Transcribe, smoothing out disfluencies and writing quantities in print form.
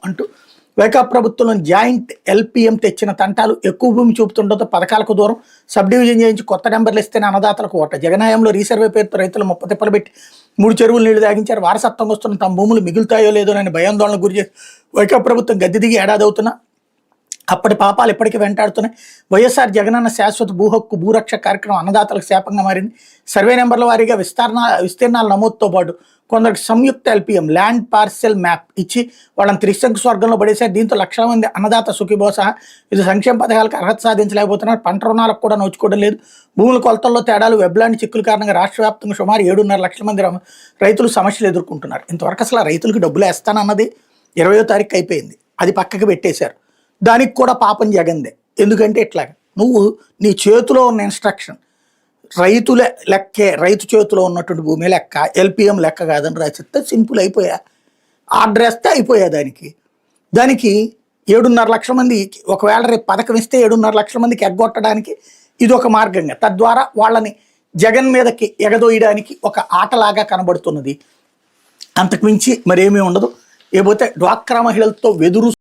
అంటూ వైకాపా ప్రభుత్వంలో joint LPM తెచ్చిన తంటాలు ఎక్కువ భూమి చూపుతుండటంతో పథకాలకు దూరం సబ్ డివిజన్ చేయించి కొత్త నెంబర్లు ఇస్తేనే అన్నదాతలకు ఓట. జగనాయంలో రీసర్వే పేరుతో రైతులు ముప్ప తిప్పలు పెట్టి 3 చెరువులు నీళ్లు తాగించారు. వారసత్వంగా వస్తున్న తమ భూములు మిగులుతాయో లేదో అని భయాందోళనకు గురి చేసి వైకాపా ప్రభుత్వం గద్దె దిగి ఏడాది అవుతున్నా అప్పటి పాపాలు ఇప్పటికీ వెంటాడుతున్నాయి. వైఎస్ఆర్ జగనన్న శాశ్వత భూహక్కు భూరక్ష కార్యక్రమం అన్నదాతలకు శాపంగా మారింది. సర్వే నెంబర్ల వారీగా విస్తీర్ణాల నమోదుతో పాటు కొందరికి సంయుక్త ఎల్పిఎం ల్యాండ్ పార్సెల్ మ్యాప్ ఇచ్చి వాళ్ళని త్రిశంకు స్వర్గంలో పడేశారు. దీంతో లక్షల మంది అన్నదాత సుఖీభో సహా ఇది సంక్షేమ పథకాలకు అర్హత సాధించలేకపోతున్నారు. పంట రుణాలకు కూడా నోచుకోవడం లేదు. భూముల కొలతల్లో తేడాలు వెబ్లాంటి చిక్కుల కారణంగా రాష్ట్ర వ్యాప్తంగా సుమారు 7.5 లక్షల మంది రైతులు సమస్యలు ఎదుర్కొంటున్నారు. ఇంతవరకు అసలు రైతులకు డబ్బులు వేస్తానన్నది 20వ తారీఖు అయిపోయింది. అది పక్కకి పెట్టేశారు. దానికి కూడా పాపం జగందే. ఎందుకంటే ఇట్లాగా నువ్వు నీ చేతిలో ఉన్న ఇన్స్ట్రక్షన్ రైతుల లెక్కే, రైతు చేతిలో ఉన్నటువంటి భూమి లెక్క, ఎల్పిఎం లెక్క కాదని రాసిస్తే సింపుల్ అయిపోయా. ఆర్డర్ వేస్తే అయిపోయా. దానికి 7.5 లక్షల మంది ఒకవేళ రేపు పథకం ఇస్తే 7.5 లక్షల మందికి ఎగ్గొట్టడానికి ఇది ఒక మార్గంగా, తద్వారా వాళ్ళని జగన్ మీదకి ఎగదోయడానికి ఒక ఆటలాగా కనబడుతున్నది. అంతకుమించి మరేమీ ఉండదు. ఏపోతే డ్వాక్రా మహిళలతో వెదురు